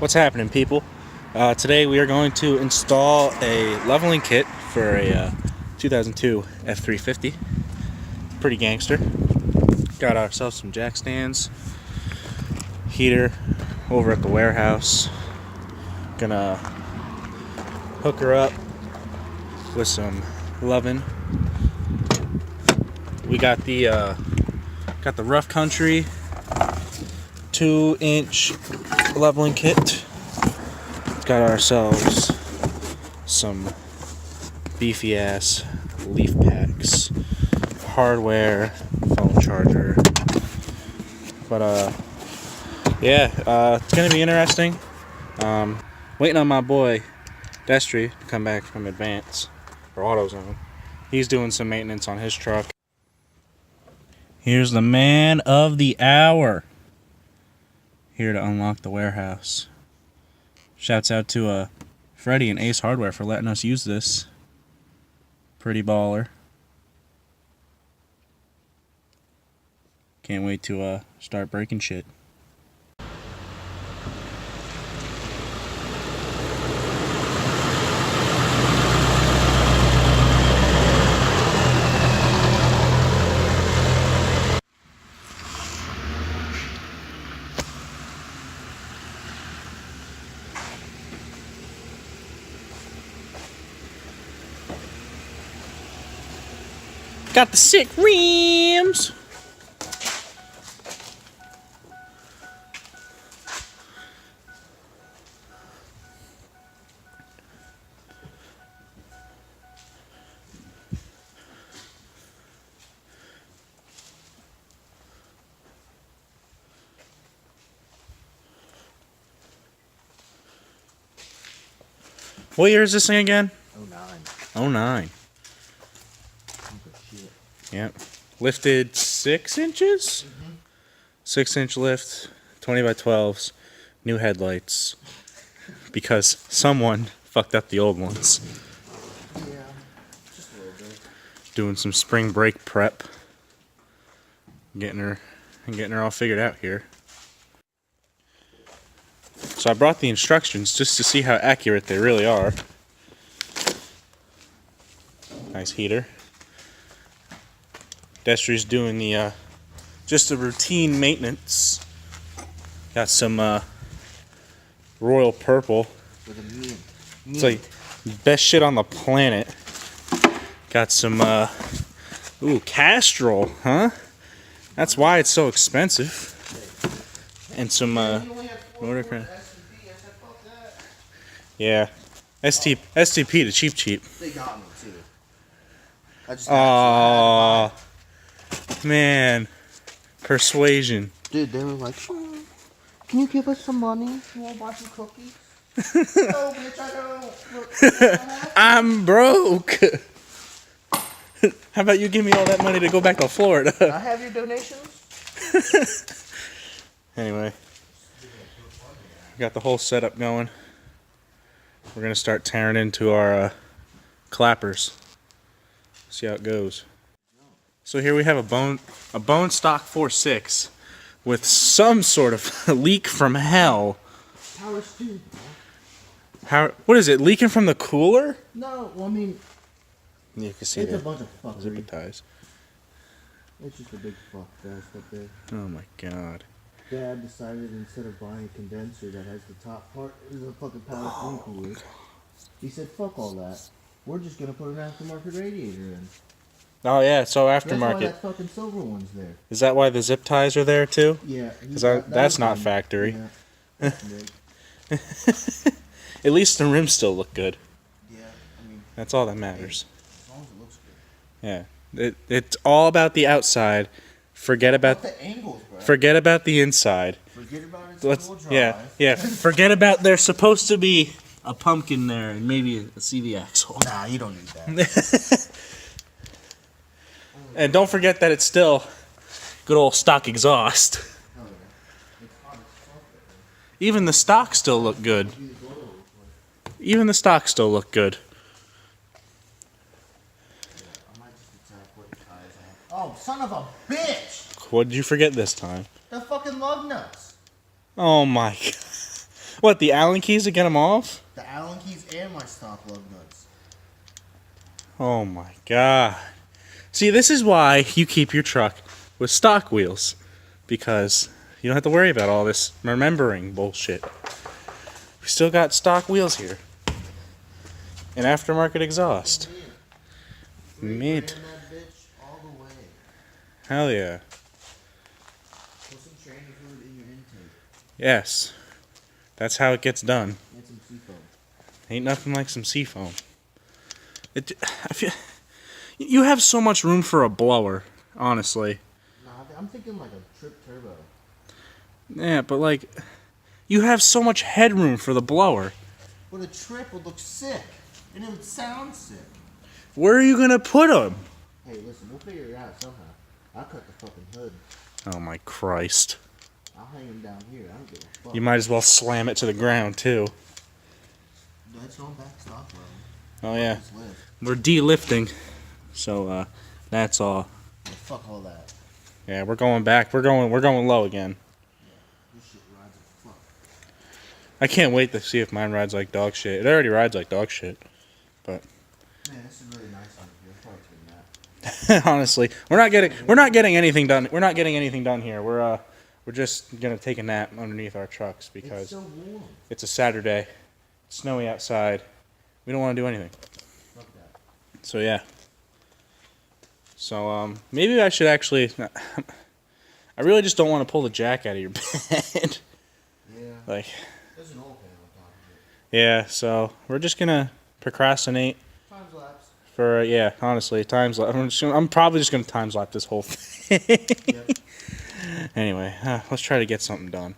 What's happening, people? Today we are going to install a leveling kit for a 2002 F350. Pretty gangster. Got ourselves some jack stands, heater over at the warehouse. Gonna hook her up with some loving. We got the rough country 2-inch leveling kit. Got ourselves some beefy ass leaf packs, hardware, phone charger. But it's gonna be interesting. Waiting on my boy Destry to come back from Advance or AutoZone. He's doing some maintenance on his truck. Here's the man of the hour, here to unlock the warehouse. Shouts out to Freddie and Ace Hardware for letting us use this. Pretty baller. Can't wait to start breaking shit. Got the sick rims. What year is this thing again? 09. 09. Yep. Lifted 6 inches? 6-inch lift, 20 by 12s, new headlights. Because someone fucked up the old ones. Yeah, just a little bit. Doing some spring break prep. Getting her all figured out here. So I brought the instructions just to see how accurate they really are. Nice heater. Destry's doing the just a routine maintenance. Got some royal purple. It's like best shit on the planet. Got some Castrol, huh? That's why it's so expensive. And some yeah, STP to cheap. They got me too. I just man, persuasion. Dude, they were like, oh, can you give us some money? You want to buy some cookies? Oh, bitch, I don't. I'm broke. How about you give me all that money to go back to Florida? I have your donations. Anyway, got the whole setup going. We're gonna start tearing into our clappers. See how it goes. So here we have a bone stock 4.6 with some sort of leak from hell. Power stew. What is it? Leaking from the cooler? No, well, I mean, You can see it's the a bunch of zipper fuckery. ties. It's just a big fuck fest up there. Oh my god. Dad decided instead of buying a condenser that has the top part, is a fucking power stew cooler. He said, fuck all that. We're just gonna put an aftermarket radiator in. Oh yeah, so That's why aftermarket. that fucking silver one's there. Is that why the zip ties are there too? Yeah. Because that's not factory. Yeah. At least the rims still look good. Yeah, I mean, That's all that matters. as long as it looks good. Yeah. It's all about the outside. Forget about the angles, bro. Forget about the inside. Forget about its full drive. Yeah. Forget about there's supposed to be a pumpkin there and maybe a CV axle. Nah, you don't need that. And don't forget that it's still good old stock exhaust. Even the stock still look good. Even the stock still look good. Oh, son of a bitch! What did you forget this time? The fucking lug nuts. Oh my god. What, the Allen keys to get them off? The Allen keys and my stock lug nuts. Oh my god. See, this is why you keep your truck with stock wheels. Because you don't have to worry about all this remembering bullshit. We still got stock wheels here. And aftermarket exhaust. Mint. That bitch all the way. Hell yeah. Put some training fluid in your intake. Yes. That's how it gets done. And some seafoam. Ain't nothing like some seafoam. I feel you have so much room for a blower, honestly. Nah, I'm thinking like a trip turbo. Yeah, but like, you have so much headroom for the blower. But a trip would look sick. And it would sound sick. Where are you gonna put them? Hey, listen, we'll figure it out somehow. I'll cut the fucking hood. Oh my Christ. I'll hang him down here. I don't give a fuck. You might as well slam it to the ground, too. That's on back stock level. Oh yeah. Just lift. We're delifting. So, that's all. Yeah, fuck all that. Yeah, we're going back. We're going low again. This shit rides like fuck. I can't wait to see if mine rides like dog shit. It already rides like dog shit. But Man, this is really nice on you. I'll probably take that. honestly, we're not getting anything done. We're not getting anything done here. We're just gonna take a nap underneath our trucks because It's so warm. it's a Saturday, it's snowy outside. We don't want to do anything. Fuck that. So yeah. So maybe I should actually. I really just don't want to pull the jack out of your bed. Yeah. Like. There's an oil pan on top of it. Yeah. So we're just gonna procrastinate. Time's lapse. For yeah, honestly, times lapse. I'm probably just gonna time lapse this whole thing. Yep. Anyway, let's try to get something done.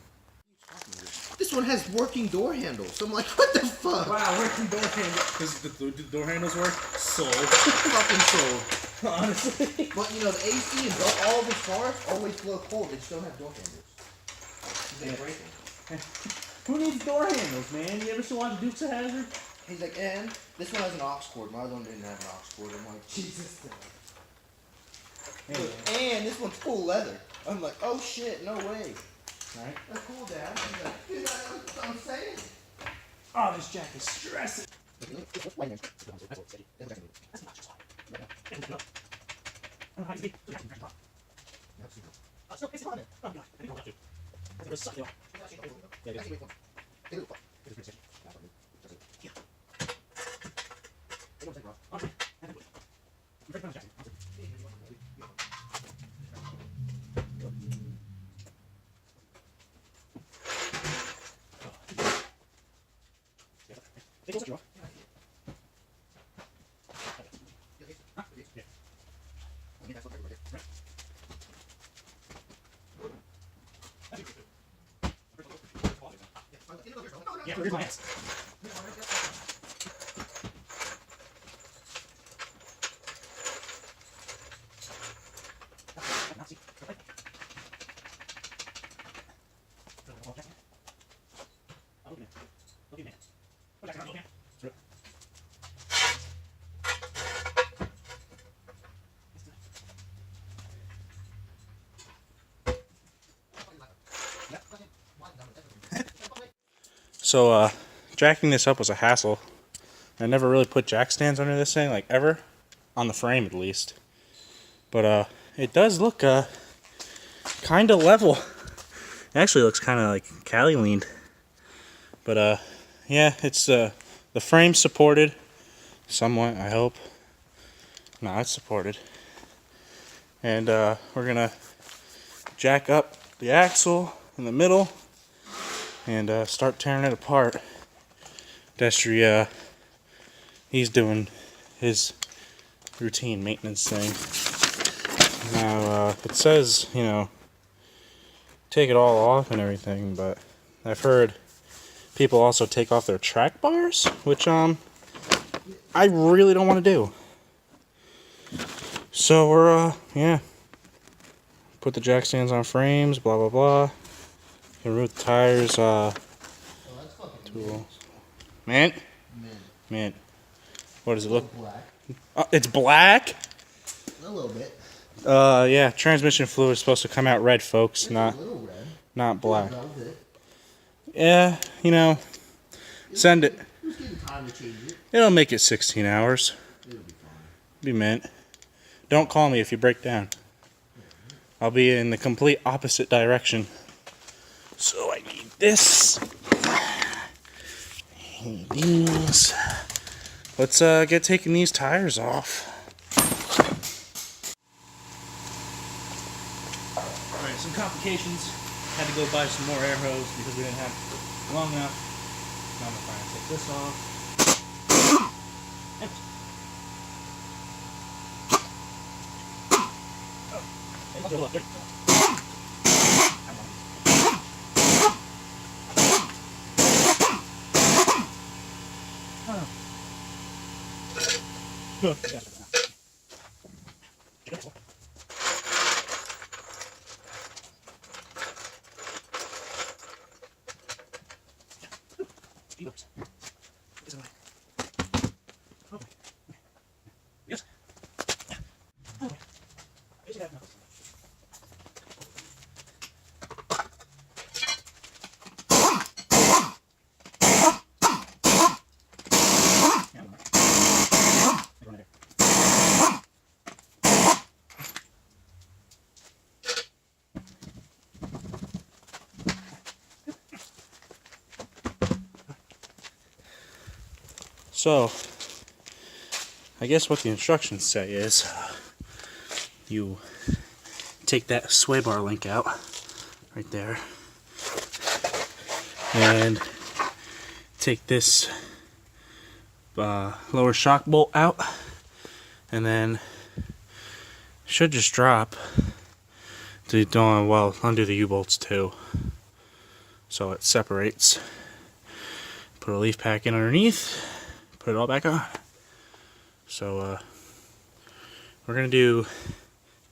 This one has working door handles. So I'm like, what the fuck? Wow, working door handles. Does the door handles work? Sold. Fucking sold. Honestly. But you know, the AC and all of his cars always flow cold. They just don't have door handles. They break them. Who needs door handles, man? You ever watch Dukes of Hazzard? He's like, and this one has an aux cord. My other one didn't have an aux cord. I'm like, Jesus. Anyway. And this one's full leather. I'm like, oh shit, no way. Alright. That's cool, Dad. He's like, dude, that's what I'm saying. Oh, this jack is stressing. Yeah, where's my ass? So, jacking this up was a hassle. I never really put jack stands under this thing, like ever. On the frame, at least. But, it does look, kind of level. It actually looks kind of like Cali leaned. But, yeah, it's, the frame's supported. Somewhat, I hope. No, it's supported. And, we're gonna jack up the axle in the middle. And start tearing it apart. Destry, he's doing his routine maintenance thing. Now, it says, you know, take it all off and everything, but I've heard people also take off their track bars, which, I really don't want to do. So we're, yeah. Put the jack stands on frames, blah, blah, blah. Remove the tires, Oh, that's fucking tool. Mint? mint. Mint. What does it look? Black. It's black? A little bit. Yeah, transmission fluid is supposed to come out red, folks, It's not a little red. not black. Velvet. Yeah, you know, send it. Who's getting time to change it? It'll make it 16 hours. It'll be fine. Be mint. Don't call me if you break down. I'll be in the complete opposite direction. So I need this. I need these. Let's get taking these tires off. Alright, some complications. Had to go buy some more air hose because we didn't have long enough. Now I'm gonna try and take this off. Yes. So, I guess what the instructions say is you take that sway bar link out right there and take this lower shock bolt out, and then should just drop to well undo the U-bolts too, so it separates. Put a leaf pack in underneath, put it all back on. So we're gonna do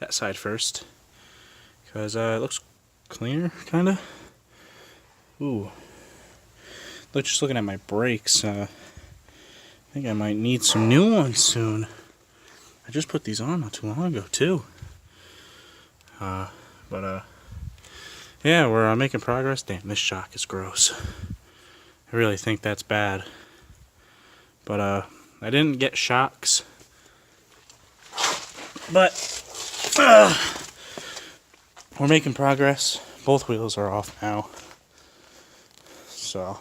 that side first because it looks cleaner, kinda. Ooh, just looking at my brakes, I think I might need some new ones soon. I just put these on not too long ago too. Yeah, we're making progress. Damn, this shock is gross. I really think that's bad. But I didn't get shocks. But we're making progress. Both wheels are off now. So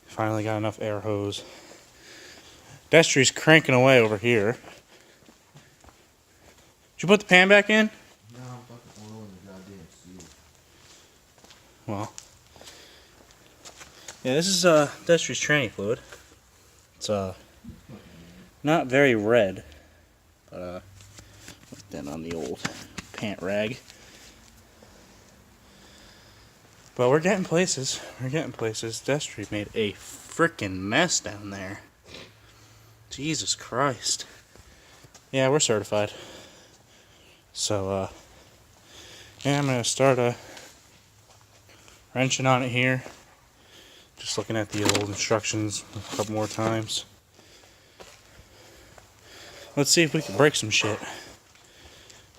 finally got enough air hose. Destry's cranking away over here. Did you put the pan back in? No, I'm fucking oil in the goddamn seat. Well, yeah, this is Destry's tranny fluid. It's not very red, but then on the old pant rag. But we're getting places. We're getting places. Destry made a frickin' mess down there. Jesus Christ. Yeah, we're certified. So yeah, I'm gonna start wrenching on it here. Just looking at the old instructions a couple more times. Let's see if we can break some shit.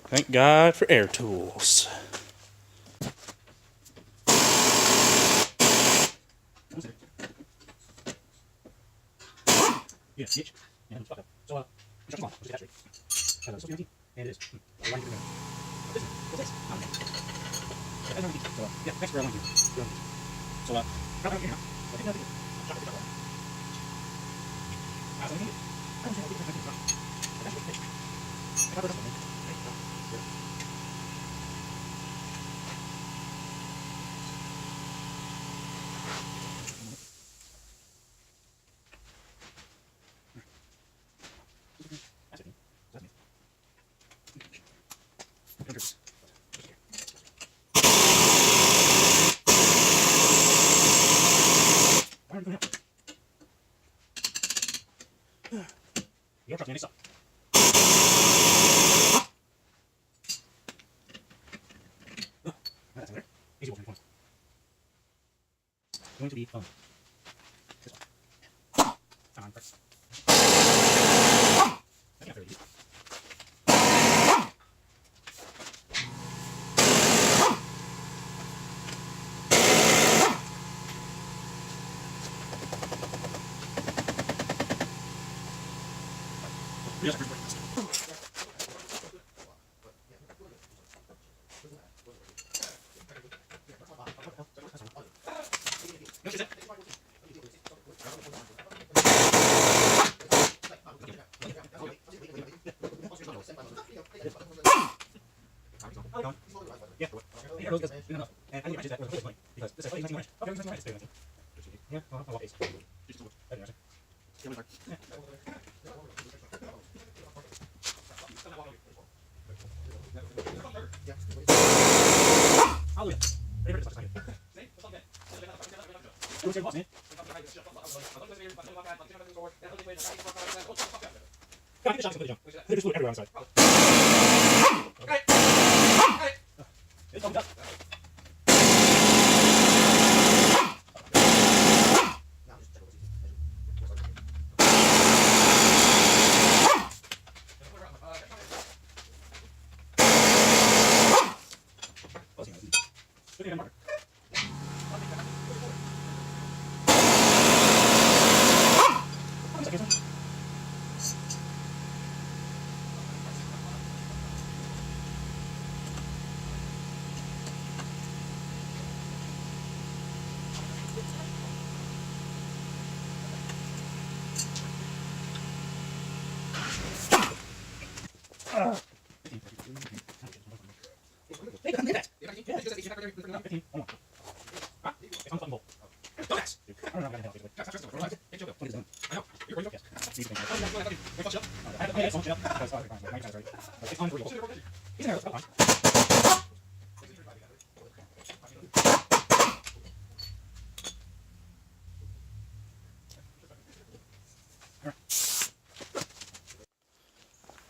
Thank God for air tools. Yeah, snitch. Yeah, fuck up. So, instructions on. Which is actually. And it is. Why you doing that? What's this? Okay. So, yeah, thanks for allowing you. So, probably here now. I think nothing. I'm shocked. I don't think I don't think it's wrong. That's what it is. I got it up. Your truck's nearly stuck. That's in there. Easy watering point. Going to be this one. First. That's not very easy.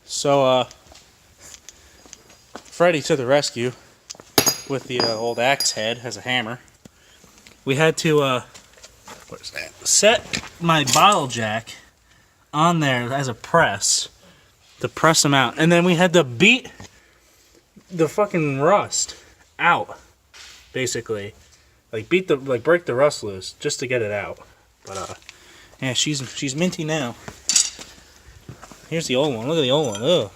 So, Freddy to the rescue with the old axe head as a hammer. We had to what is that? Set my bottle jack on there as a press to press them out, and then we had to beat the fucking rust out, basically, like break the rust loose just to get it out. But yeah, she's minty now. Here's the old one. Look at the old one. Ugh.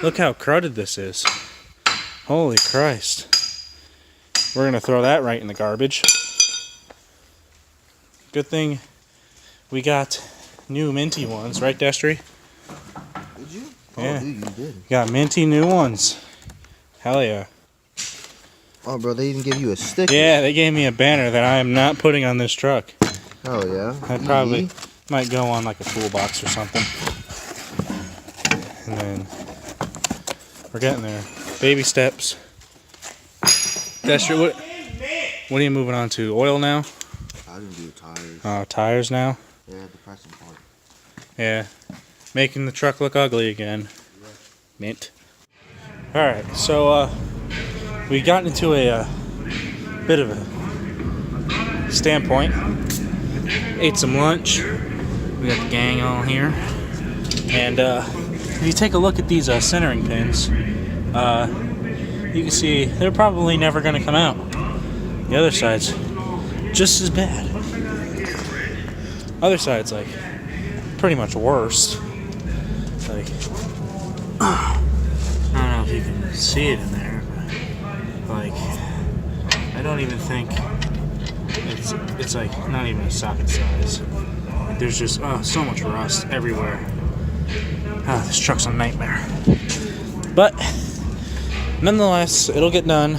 Look how crowded this is. Holy Christ. We're going to throw that right in the garbage. Good thing we got new minty ones, right, Destry? Did you? Yeah. Oh, dude, you did. Got minty new ones. Hell yeah. Oh, bro, they even give you a sticker. Yeah, they gave me a banner that I am not putting on this truck. Oh, yeah? I probably might go on like a toolbox or something. And then we're getting there. Baby steps. Destry, what are you moving on to? Oil now? I didn't do tires. Oh, tires now? Yeah, the pressing part. Yeah. Making the truck look ugly again. Yeah. Mint. Alright, so we got into a bit of a standpoint. Ate some lunch. We got the gang all here. And if you take a look at these centering pins, you can see they're probably never going to come out. The other side's just as bad. Other side's like pretty much worse. Like, I don't know if you can see it in there, but like, I don't even think it's like not even a socket size. Like, there's just so much rust everywhere. This truck's a nightmare. But nonetheless, it'll get done.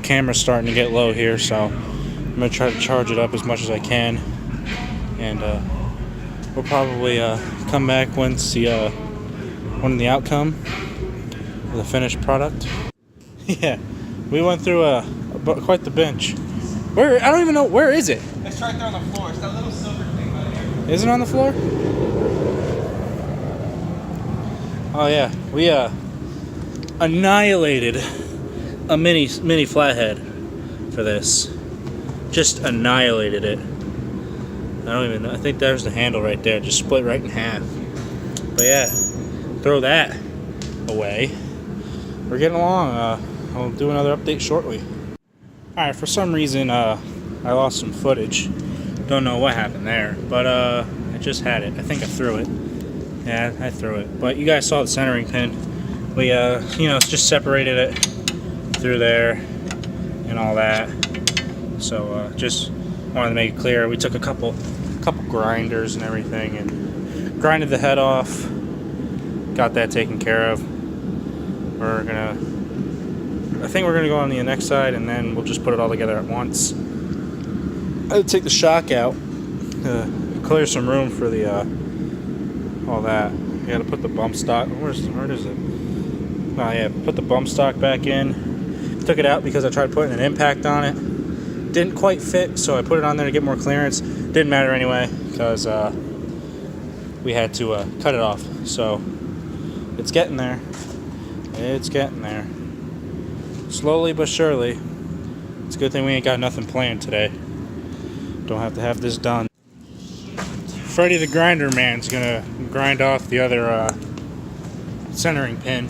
Camera's starting to get low here, so I'm gonna try to charge it up as much as I can, and we'll probably come back once the outcome of the finished product. Yeah, we went through quite the bench. Where, I don't even know, where is it? It's right there on the floor. It's that little silver thing right here. Is it on the floor? Oh yeah, we annihilated a mini flathead for this. Just annihilated it. I don't even know. I think there's the handle right there. Just split right in half. But yeah, throw that away. We're getting along. I'll do another update shortly. Alright, for some reason I lost some footage. Don't know what happened there, but I just had it. I think I threw it. Yeah, I threw it. But you guys saw the centering pin. We, just separated it through there and all that. So, just wanted to make it clear. We took a couple grinders and everything and grinded the head off. Got that taken care of. I think we're gonna go on the next side and then we'll just put it all together at once. I'll take the shock out, clear some room for the all that. You gotta put the bump stock. Where is it? Oh yeah, put the bump stock back in. Took it out because I tried putting an impact on it. Didn't quite fit, so I put it on there to get more clearance. Didn't matter anyway because we had to cut it off. So it's getting there. It's getting there. Slowly but surely. It's a good thing we ain't got nothing planned today. Don't have to have this done. Freddy the Grinder Man's gonna grind off the other centering pin.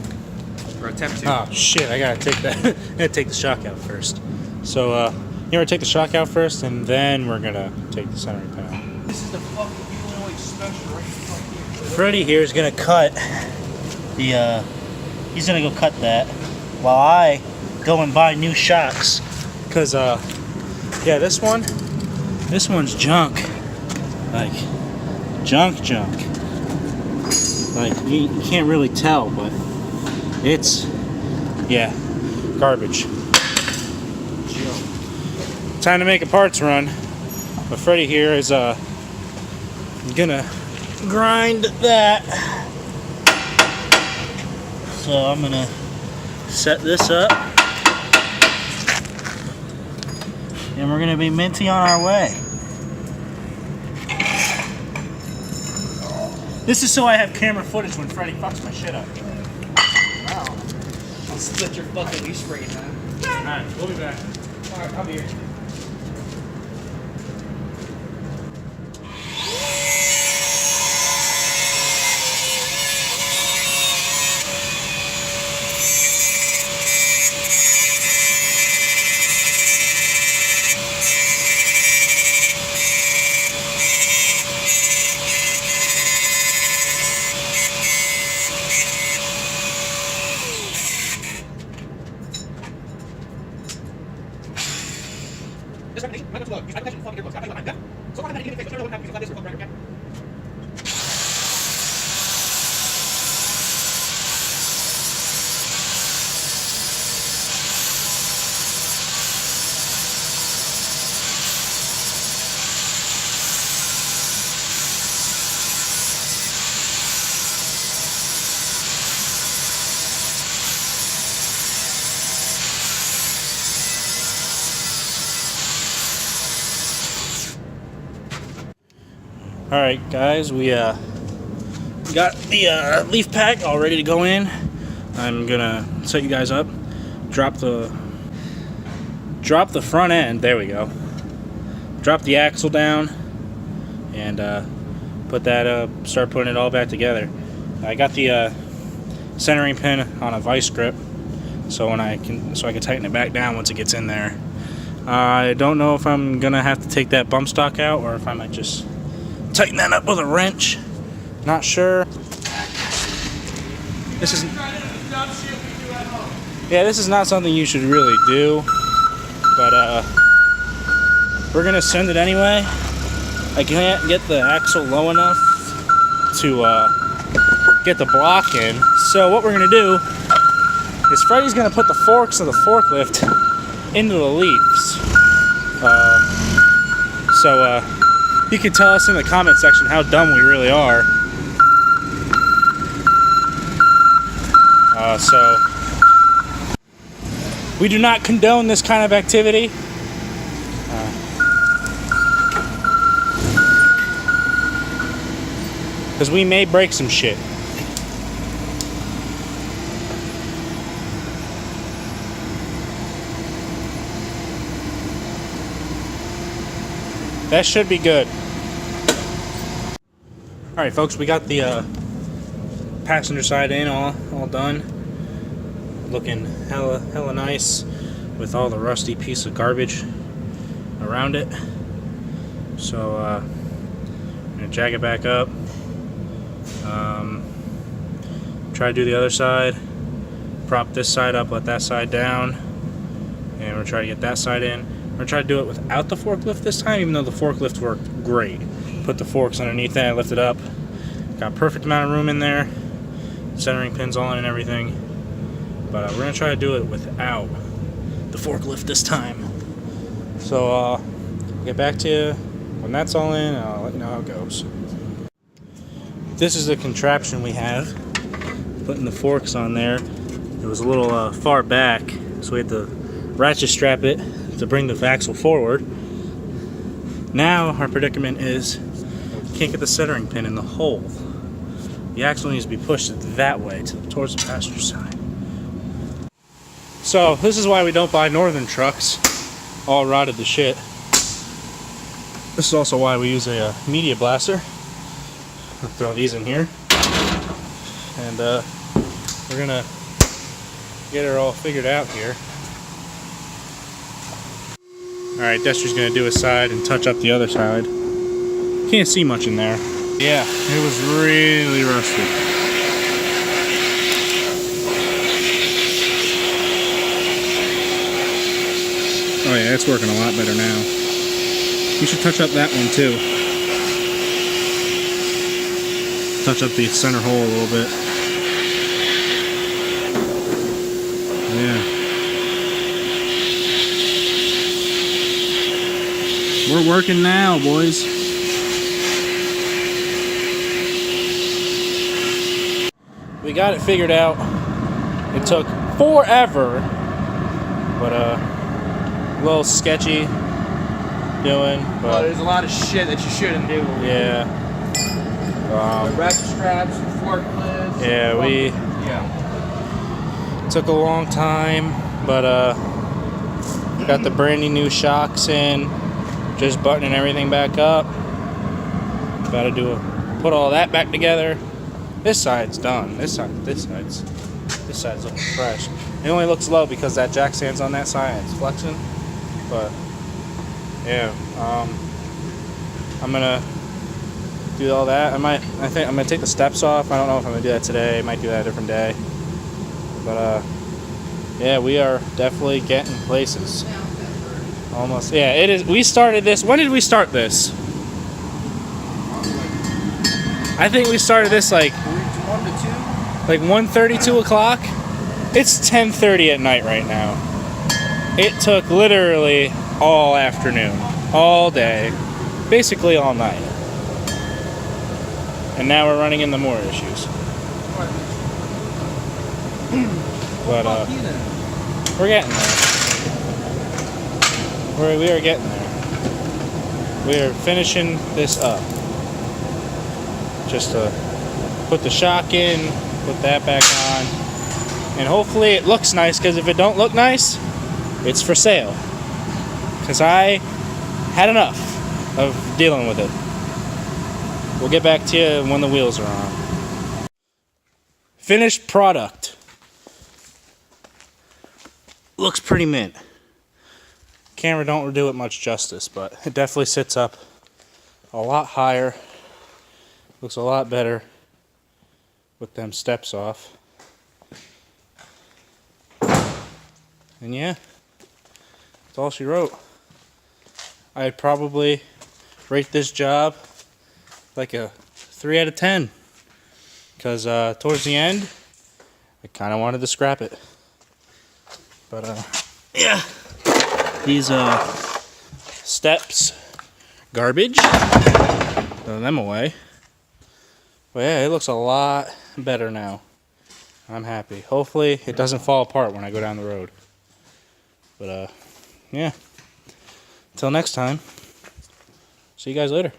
Or attempt to. Oh shit! I gotta take that. I gotta take the shock out first. So you want to take the shock out first, and then we're gonna take the centering pin out. This is the fucking Illinois special right here. Freddy here is gonna cut the. He's gonna go cut that, while I go and buy new shocks. Cause yeah, this one's junk. Like junk. Like you can't really tell, but it's garbage. Time to make a parts run. But Freddy here is gonna grind that. So I'm gonna set this up. And we're gonna be minty on our way. This is so I have camera footage when Freddy fucks my shit up. Wow. I'll split your fucking leaf spring, man. Alright, we'll be back. Alright, I'll be here. Alright guys, we got the leaf pack all ready to go in. I'm gonna set you guys up, drop the front end, there we go, drop the axle down and put that up, start putting it all back together. I got the centering pin on a vice grip so I can tighten it back down once it gets in there. I don't know if I'm gonna have to take that bump stock out or if I might just tighten that up with a wrench. Not sure. This is not something you should really do, but we're gonna send it anyway. I can't get the axle low enough to get the block in, so what we're gonna do is Freddy's gonna put the forks of the forklift into the leaves. So you can tell us in the comment section how dumb we really are. So we do not condone this kind of activity. Because we may break some shit. That should be good. Alright folks, we got the passenger side in all done. Looking hella nice with all the rusty piece of garbage around it. So I'm gonna jack it back up, Try to do the other side. Prop this side up, let that side down. And we're trying to get that side in. We're going to try to do it without the forklift this time, even though the forklift worked great. Put the forks underneath that, lift it up. Got a perfect amount of room in there. Centering pins all in and everything. But we're going to try to do it without the forklift this time. So I'll get back to you when that's all in, and I'll let you know how it goes. This is the contraption we have. Putting the forks on there. It was a little far back, so we had to ratchet strap it to bring the axle forward. Now our predicament is can't get the centering pin in the hole. The axle needs to be pushed that way towards the passenger side. So this is why we don't buy northern trucks, all rotted to shit. This is also why we use a media blaster. I'll throw these in here, and we're gonna get her all figured out here. Alright, Dester's gonna do his side and touch up the other side. Can't see much in there. Yeah, it was really rusty. Oh yeah, it's working a lot better now. You should touch up that one too. Touch up the center hole a little bit. Yeah. We're working now, boys. We got it figured out. It took forever, but a little sketchy doing. But there's a lot of shit that you shouldn't do. Yeah. The ratchet straps, the forklifts. Yeah, took a long time, but got the brand new shocks in. Just buttoning everything back up. Got to put all that back together. This side's done. This side's looking fresh. It only looks low because that jack stand's on that side. It's flexing, but yeah. I'm gonna do all that. I think I'm gonna take the steps off. I don't know if I'm gonna do that today. I might do that a different day. But yeah, we are definitely getting places. Almost. Yeah, it is. We started this. When did we start this? I think we started this like 1 to 2. Like 1:30, 2 o'clock. It's 10:30 at night right now. It took literally all afternoon, all day, basically all night. And now we're running into more issues. But we're getting there. We are getting there. We are finishing this up. Just to put the shock in, put that back on, and hopefully it looks nice, because if it don't look nice, it's for sale. Because I had enough of dealing with it. We'll get back to you when the wheels are on. Finished product. Looks pretty mint. Camera don't do it much justice, but it definitely sits up a lot higher. Looks a lot better with them steps off. And yeah, that's all she wrote. I'd probably rate this job like a 3 out of 10. Because towards the end, I kind of wanted to scrap it. But yeah. These steps, garbage. Throw them away. But yeah, it looks a lot better now. I'm happy. Hopefully it doesn't fall apart when I go down the road. But yeah. Until next time. See you guys later.